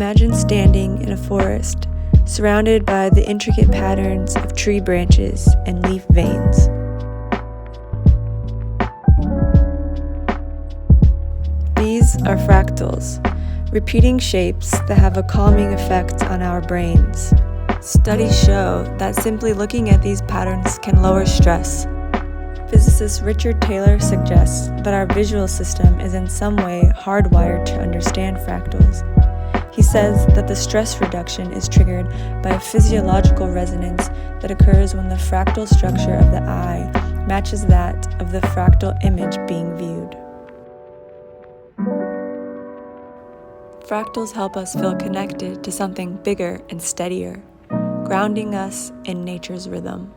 Imagine standing in a forest, surrounded by the intricate patterns of tree branches and leaf veins. These are fractals, repeating shapes that have a calming effect on our brains. Studies show that simply looking at these patterns can lower stress. Physicist Richard Taylor suggests that our visual system is in some way hardwired to understand fractals. He says that the stress reduction is triggered by a physiological resonance that occurs when the fractal structure of the eye matches that of the fractal image being viewed. Fractals help us feel connected to something bigger and steadier, grounding us in nature's rhythm.